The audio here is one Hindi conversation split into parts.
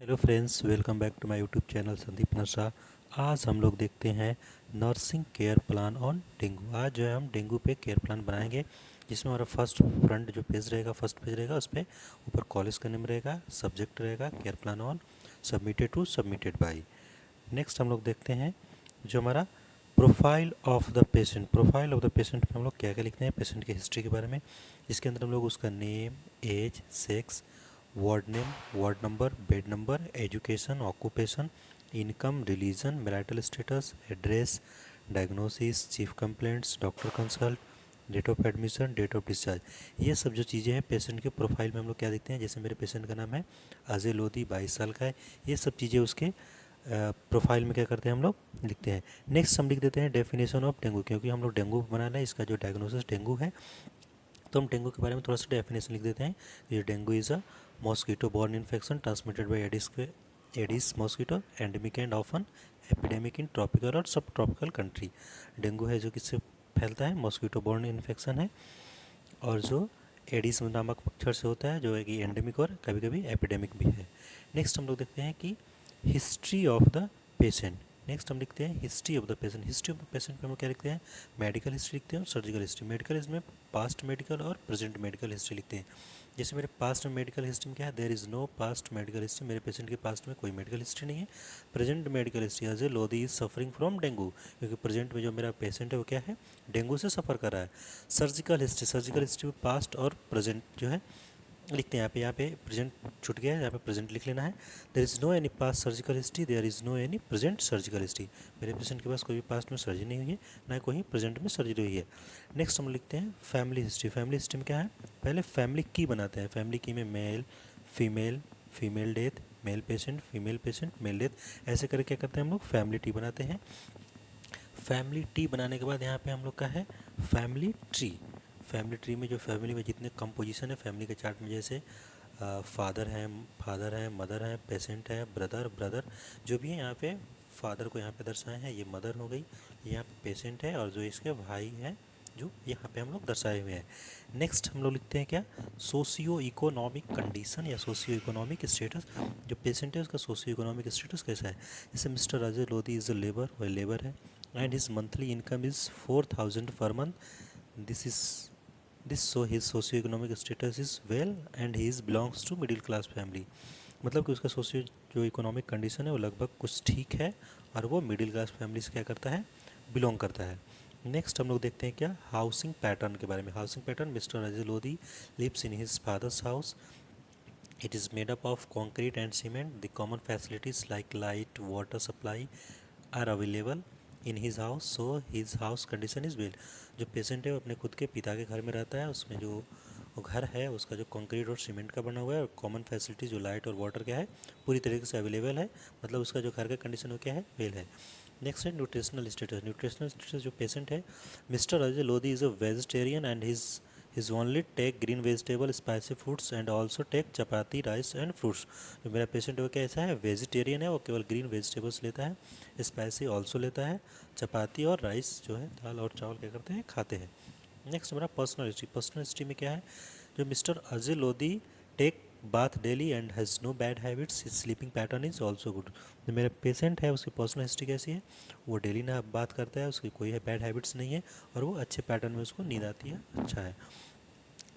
Hello friends, welcome back to my YouTube channel Sandeep नशा। आज हम लोग देखते हैं nursing care plan on dengue. आज जो है हम डेंगू पे केयर प्लान बनाएंगे, जिसमें हमारा फ्रंट जो पेज रहेगा, फर्स्ट पेज रहेगा, उस पर ऊपर कॉलेज का नेम रहेगा, सब्जेक्ट रहेगा care plan on, submitted to submitted by. Next हम लोग देखते हैं जो हमारा profile of the patient. Profile of the patient में हम लोग क्या क्या लिखते हैं, पेशेंट की हिस्ट्री के बारे में। इसके अंदर हम लोग उसका name, age, sex, ward name, ward number, bed number, education, occupation, income, religion, marital status, address, diagnosis, chief complaints, doctor consult, date of admission, date of discharge, ये सब जो चीज़ें हैं पेशेंट के प्रोफाइल में हम लोग क्या देखते हैं। जैसे मेरे पेशेंट का नाम है अजय लोधी, 22 साल का है। ये सब चीज़ें उसके प्रोफाइल में क्या करते हैं, हम लोग लिखते हैं। नेक्स्ट हम लिख देते हैं डेफिनेशन ऑफ डेंगू, क्योंकि हम लोग डेंगू बना रहे हैं। इसका जो डायग्नोसिस डेंगू है, तो हम डेंगू के बारे में थोड़ा सा डेफिनेशन लिख देते हैं। ये dengue is a mosquito borne infection transmitted by Aedes mosquito, endemic and often epidemic in tropical और सब ट्रॉपिकल कंट्री। डेंगू है जो किससे फैलता है, मॉस्किटो बॉर्न इन्फेक्शन है, और जो एडिस नामक मच्छर से होता है, जो है कि एंडेमिक और कभी कभी एपिडेमिक भी है। नेक्स्ट हम लोग देखते हैं कि history of the patient. Next हम लिखते हैं history of the patient. History of the patient पे हम क्या लिखते हैं, मेडिकल हिस्ट्री लिखते हैं और सर्जिकल हिस्ट्री। मेडिकल इसमें पास्ट मेडिकल और प्रेजेंट मेडिकल हिस्ट्री लिखते हैं। जैसे मेरे पास्ट में मेडिकल हिस्ट्री में क्या है, there is no past medical history, मेरे पेशेंट के पास्ट में कोई मेडिकल हिस्ट्री नहीं है। Present medical history, Ajay Lodhi is suffering from dengue, क्योंकि प्रेजेंट में जो मेरा पेशेंट है वो क्या है, डेंगू से सफ़र कर रहा है। सर्जिकल हिस्ट्री, सर्जिकल हिस्ट्री में पास्ट और प्रेजेंट जो है लिखते हैं। यहाँ पे प्रेजेंट छूट गया है, यहाँ पे प्रेजेंट लिख लेना है। There is no any past surgical history, there is no any present surgical history. मेरे पेशेंट के पास कोई भी पास्ट में सर्जरी नहीं हुई है, ना कोई प्रेजेंट में सर्जरी हुई है। नेक्स्ट हम लिखते हैं फैमिली हिस्ट्री। फैमिली हिस्ट्री में क्या है, पहले फैमिली की बनाते हैं। फैमिली की में male, female, female death, male patient, male death, ऐसे करके क्या करते हैं हम लोग, फैमिली टी बनाते हैं। फैमिली ट्री बनाने के बाद यहाँ पे हम लोग का है फैमिली ट्री। फैमिली ट्री में जो फैमिली में जितने कंपोजिशन है फैमिली के चार्ट में, जैसे फादर है, मदर है, पेशेंट है, ब्रदर जो भी है, यहाँ पे फादर को यहाँ पे दर्शाए हैं, ये मदर हो गई, यहाँ पे पेशेंट है, और जो इसके भाई हैं जो यहाँ पे हम लोग दर्शाए हुए हैं। नेक्स्ट हम लोग लिखते हैं क्या, सोशियो इकोनॉमिक कंडीशन या सोशियो इकोनॉमिक स्टेटस। जो पेशेंट है उसका सोशियो इकोनॉमिक स्टेटस कैसा है। जैसे mister Ajay Lodhi is a labour, वह लेबर है, and his monthly income is 4,000 per month. This is this so his socio-economic status is well and he is belongs to middle class family. मतलब कि उसका सोशियो जो इकोनॉमिक कंडीशन है वो लगभग कुछ ठीक है, और वो मिडिल क्लास फैमिली से क्या करता है, बिलोंग करता है। नेक्स्ट हम लोग देखते हैं क्या, हाउसिंग पैटर्न के बारे में। Housing pattern, mister Ajay Lodhi lives in his father's house. It is made up of concrete and cement. The common facilities like light, water supply are available in his house, so his house condition is well. जो पेशेंट है वो अपने खुद के पिता के घर में रहता है, उसमें जो वो घर है उसका जो कंक्रीट और सीमेंट का बना हुआ है, और कॉमन फैसिलिटी जो लाइट और वाटर क्या है पूरी तरीके से अवेलेबल है, मतलब उसका जो घर का कंडीशन वो क्या है, वेल है। नेक्स्ट है न्यूट्रिशनल स्टेटस। न्यूट्रिशनल स्टेटस जो पेशेंट है, mister Ajay Lodhi is a vegetarian and his only take green vegetable spicy foods and also take chapati rice and fruits. जो मेरा पेशेंट है वो कैसा है, वेजिटेरियन है, वो केवल ग्रीन वेजिटेबल्स लेता है, स्पाइसी ऑल्सो लेता है, चपाती और राइस जो है दाल और चावल क्या करते हैं, खाते हैं। नेक्स्ट हमारा पर्सनल हिस्ट्री। पर्सनल हिस्ट्री में क्या है, जो mister Ajay Lodhi take bath daily and has no bad habits, his sleeping pattern is also good. जो मेरा पेशेंट है उसकी पर्सनल हिस्ट्री कैसी है, वो डेली ना बात करता है, उसकी कोई है बैड हैबिट्स नहीं है, और वो अच्छे पैटर्न में उसको नींद आती है, अच्छा है।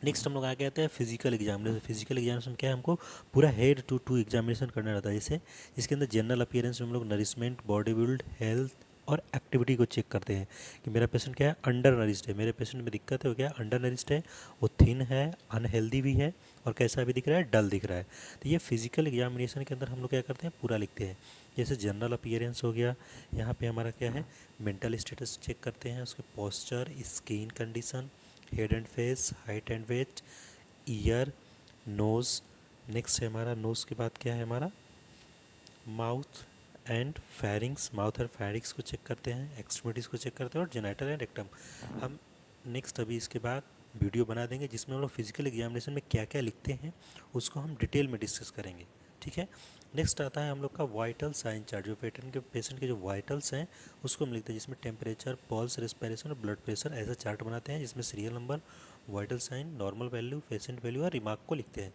नेक्स्ट हम लोग आगे आते हैं फिजिकल एग्जामिनेशन। फिजिकल एग्जामिनेशन क्या है, हमको पूरा हेड टू टू एग्जामिनेशन करना रहता है। जैसे इसके अंदर जनरल अपीयरेंस में हम लोग नरिशमेंट, बॉडी बिल्ड, हेल्थ और एक्टिविटी को चेक करते हैं कि मेरा पेशेंट क्या है, अंडर नरिस्ड है। मेरे पेशेंट में दिक्कत है वो क्या है, अंडर नरिस्ड है, वो थिन है, अनहेल्दी भी है, और कैसा भी दिख रहा है, डल दिख रहा है। तो ये फिजिकल एग्जामिनेशन के अंदर हम लोग क्या करते हैं, पूरा लिखते हैं। जैसे जनरल अपीयरेंस हो गया, यहाँ पे हमारा क्या है, मेंटल स्टेटस चेक करते हैं, उसके posture, skin condition, head and face, height and weight, ear, nose. Next है हमारा नोज़ के बाद क्या है हमारा, माउथ एंड फेरिंग्स। माउथ और फेरिंग्स को चेक करते हैं, एक्सट्रीमिटीज़ को चेक करते हैं, और जेनाइटल एंड रेक्टम। हम नेक्स्ट अभी इसके बाद वीडियो बना देंगे जिसमें हम लोग फिजिकल एग्जामिनेशन में क्या क्या लिखते हैं उसको हम डिटेल में डिस्कस करेंगे, ठीक है। नेक्स्ट आता है हम लोग का वाइटल साइन चार्ट। जो पेशेंट के जो वाइटल्स हैं उसको हम लिखते हैं, जिसमें टेम्परेचर, पल्स, रेस्पिरेशन और ब्लड प्रेशर ऐसा चार्ट बनाते हैं, जिसमें serial number, vital sign, normal value, patient value और रिमार्क को लिखते हैं।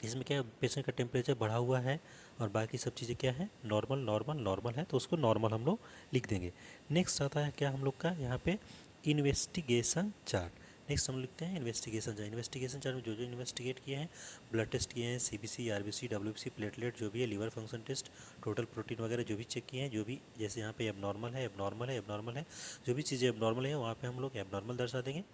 इसमें क्या पेशेंट का टेम्परेचर बढ़ा हुआ है और बाकी सब चीज़ें क्या है, नॉर्मल नॉर्मल नॉर्मल है, तो उसको नॉर्मल हम लोग लिख देंगे। नेक्स्ट आता है क्या हम लोग का यहाँ पे इन्वेस्टिगेशन चार्ट। नेक्स्ट हम लिखते हैं इन्वेस्टिगेशन चार्ट। इन्वेस्टिगेशन चार्ट में जो जो इन्वेस्टिगेट किए हैं, ब्लड टेस्ट किए हैं, सीबीसी, आरबीसी, डब्ल्यूबीसी, प्लेटलेट जो भी है, liver function test, total protein वगैरह जो भी चेक किए हैं, जो भी जैसे यहाँ पे एबनॉर्मल है, एबनॉर्मल है, एबनॉर्मल है, जो भी चीज़ें एबनॉर्मल है वहाँ पे हम लोग एबनॉर्मल दर्शा देंगे।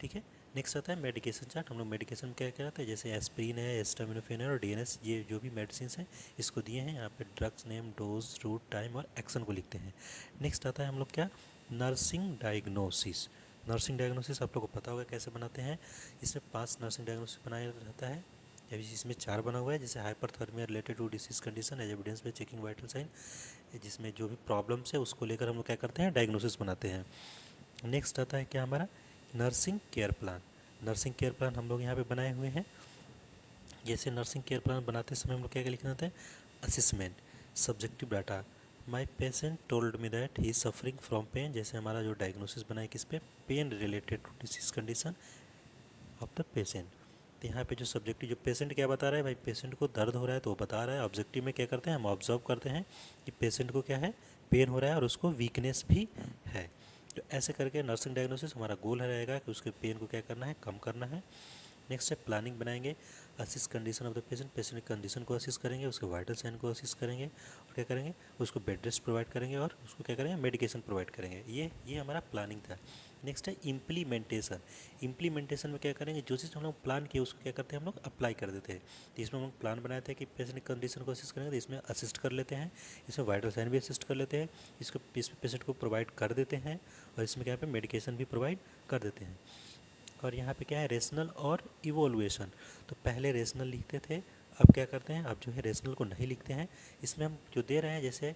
ठीक है। नेक्स्ट आता है मेडिकेशन चार्ट। हम लोग मेडिकेशन क्या क्या रहता है, जैसे एस्प्रिन है, एस्टामिनोफेन है और डीएनएस, ये जो भी मेडिसिन हैं इसको दिए हैं। यहाँ पे drugs name, dose, route, time और एक्शन को लिखते हैं। नेक्स्ट आता है हम लोग क्या, नर्सिंग डायग्नोसिस। नर्सिंग डायग्नोसिस आप लोग को पता होगा कैसे बनाते हैं। इसमें 5 नर्सिंग डायग्नोसिस बनाया रहता है, अभी इसमें 4 बना हुआ है, जैसे hyperthermia related to disease condition as evidence by checking vital sign, जिसमें जो भी प्रॉब्लम्स है उसको लेकर हम लोग क्या करते हैं, डायग्नोसिस बनाते हैं। नेक्स्ट आता है क्या हमारा, nursing care plan. Nursing care plan हम लोग यहाँ पे बनाए हुए हैं। जैसे नर्सिंग केयर प्लान बनाते समय हम लोग क्या क्या लिखना होता है, assessment, subjective data, my patient told me that he is suffering from pain, जैसे हमारा जो डायग्नोसिस बना है किस पे, pain related to disease condition of the patient. तो यहाँ पे जो सब्जेक्टिव, जो पेशेंट क्या बता रहा है, भाई पेशेंट को दर्द हो रहा है तो वो बता रहा है। ऑब्जेक्टिव में क्या करते हैं, हम ऑब्जर्व करते हैं कि पेशेंट को क्या है, पेन हो रहा है और उसको वीकनेस भी है। तो ऐसे करके नर्सिंग डायग्नोसिस हमारा गोल रहेगा कि उसके पेन को क्या करना है, कम करना है। नेक्स्ट है प्लानिंग बनाएंगे, assess condition of the patient, patient की कंडीशन को असिस करेंगे, उसके वाइटल साइन को असिस करेंगे और क्या करेंगे, उसको बेड रेस्ट प्रोवाइड करेंगे और उसको क्या करेंगे, मेडिकेशन प्रोवाइड करेंगे। ये हमारा प्लानिंग था। नेक्स्ट है इम्प्लीमेंटेशन। इम्प्लीमेंटेशन में क्या करेंगे, जो चीज़ हम लोग प्लान किए उसको क्या करते हैं, हम लोग अप्लाई कर देते हैं। तो इसमें हम लोग प्लान बनाए थे कि पेशेंट की कंडीशन को असिस्ट करेंगे, तो इसमें असिस्ट कर लेते हैं, इसमें वाइटल साइन भी असिस्ट कर लेते हैं, इसको पेशेंट को प्रोवाइड कर देते हैं और इसमें क्या है, मेडिकेशन भी प्रोवाइड कर देते हैं। और यहाँ पे क्या है, रेशनल और इवोल्यूएशन। तो पहले रेशनल लिखते थे, अब क्या करते हैं, अब जो है रेशनल को नहीं लिखते हैं। इसमें हम जो दे रहे हैं, जैसे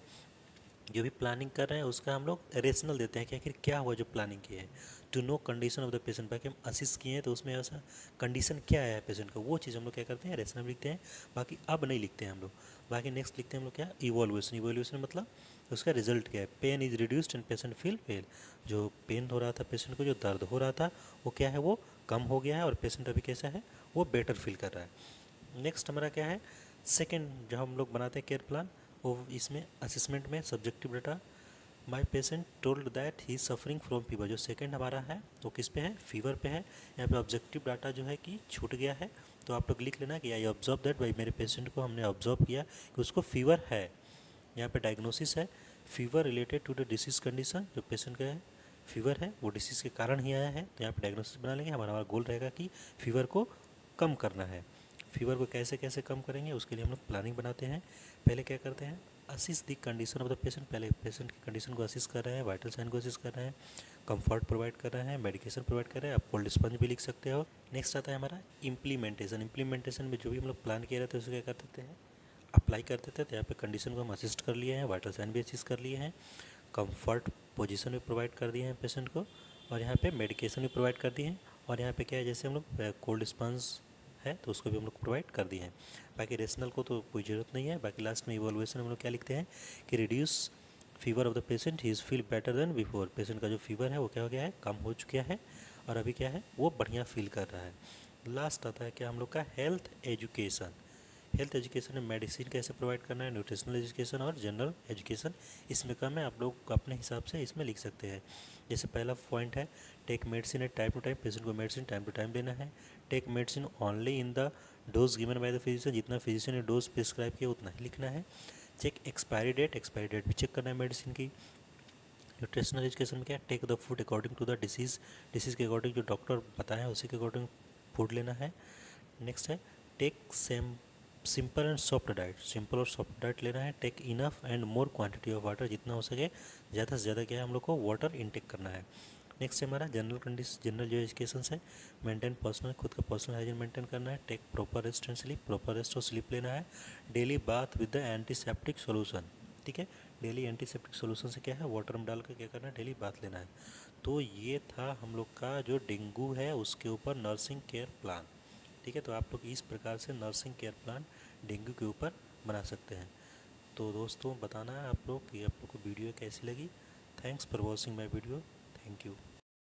जो भी प्लानिंग कर रहे हैं उसका हम लोग रेशनल देते हैं कि आखिर क्या हुआ जो प्लानिंग की है। To know condition of the patient, बाकी हम असिस्ट किए हैं तो उसमें ऐसा कंडीशन क्या है पेशेंट का, वो चीज़ हम लोग क्या करते हैं, रेशनल लिखते हैं। बाकी अब नहीं लिखते हैं हम लोग। बाकी नेक्स्ट लिखते हैं हम लोग क्या, इवोल्यूशन। इवोल्यूशन मतलब उसका रिजल्ट क्या है, pain is reduced and patient feel well. जो पेन हो रहा था पेशेंट को, जो दर्द हो रहा था वो क्या है, वो कम हो गया है और पेशेंट अभी कैसा है, वो बेटर फील कर रहा है। नेक्स्ट हमारा क्या है, सेकेंड जो हम लोग बनाते हैं केयर प्लान, वो इसमें असेसमेंट में subjective data, my patient told that he suffering from fever. जो सेकंड हमारा है वो किस पे है, फीवर पे है। यहाँ पे ऑब्जेक्टिव डाटा जो है कि छूट गया है, तो आप लोग लिख लेना कि आई ऑब्जर्व दैट, भाई मेरे पेशेंट को हमने ऑब्जर्व किया कि उसको फीवर है। यहाँ पे डायग्नोसिस है, fever related to the disease condition, जो पेशेंट का है फीवर है वो डिसीज़ के कारण ही आया है, तो यहाँ पे डायग्नोसिस बना लेंगे। हमारा गोल रहेगा कि फीवर को कम करना है। फीवर को कैसे कैसे कम करेंगे उसके लिए हम लोग प्लानिंग बनाते हैं। पहले क्या करते हैं, assist the condition of the patient, पहले पेशेंट की कंडीशन को असिस्ट कर रहे हैं, वाइटल साइन को असिस्ट कर रहे हैं, कंफर्ट प्रोवाइड कर रहे हैं, मेडिकेशन प्रोवाइड कर रहे हैं। आप कोल्ड स्पंज भी लिख सकते हो। नेक्स्ट आता है हमारा इम्प्लीमेंटेशन। इम्प्लीमेंटेशन में जो भी हम लोग प्लान किए रहते हैं उसको क्या कर देते हैं, अप्लाई कर देते हैं। तो यहाँ पे कंडीशन को हम असिस्ट कर लिए हैं, वाइटल साइन भी असिस्ट कर लिए हैं, कंफर्ट पोजीशन भी प्रोवाइड कर दिए हैं पेशेंट को, और यहाँ पे मेडिकेशन भी प्रोवाइड कर दिए हैं। और यहाँ पे क्या है, जैसे हम लोग कोल्ड स्पंज है तो उसको भी हम लोग प्रोवाइड कर दिए हैं। बाकी रेशनल को तो कोई ज़रूरत नहीं है। बाकी लास्ट में इवोल्यूशन हम लोग क्या लिखते हैं कि reduce fever of the patient, he is feel better than before. Patient का जो फीवर है वो क्या हो गया है, कम हो चुका है और अभी क्या है, वो बढ़िया फील कर रहा है। लास्ट आता है क्या हम लोग का, हेल्थ एजुकेशन। हेल्थ एजुकेशन में मेडिसिन कैसे प्रोवाइड करना है, न्यूट्रिशनल एजुकेशन और जनरल एजुकेशन इसमें कम है, आप लोग अपने हिसाब से इसमें लिख सकते हैं। जैसे पहला पॉइंट है, take medicine at time to time, patient को मेडिसिन टाइम टू टाइम लेना है। Take medicine only in the dose given by the physician, जितना फिजिशियन ने डोज प्रिस्क्राइब किया उतना ही लिखना है। चेक एक्सपायरी डेट भी चेक करना है मेडिसिन की। न्यूट्रिशनल एजुकेशन में क्या है, take the food according to the disease के अकॉर्डिंग जो डॉक्टर बताया उसी के अकॉर्डिंग फूड लेना है। नेक्स्ट है, take simple and soft diet, simple और सॉफ्ट डाइट लेना है। Take enough and more quantity of water, जितना हो सके ज़्यादा से ज़्यादा क्या है हम लोग को वाटर इनटेक करना है। नेक्स्ट है हमारा जनरल जो एजुकेशन है, मेंटेन पर्सनल, खुद का पर्सनल हाइजीन मेंटेन करना है। Take proper rest and sleep, proper rest और स्लीप लेना है। Daily bath with the antiseptic solution, ठीक है, डेली एंटीसेप्टिक सोल्यूशन से क्या है, वाटर में डाल कर क्या करना है, डेली बाथ लेना है। तो ये था हम लोग का जो डेंगू है उसके ऊपर नर्सिंग केयर प्लान, ठीक है। तो आप लोग इस प्रकार से नर्सिंग केयर प्लान डेंगू के ऊपर बना सकते हैं। तो दोस्तों बताना है आप लोग कि आप लोग को वीडियो कैसी लगी। Thanks for watching my video, thank you.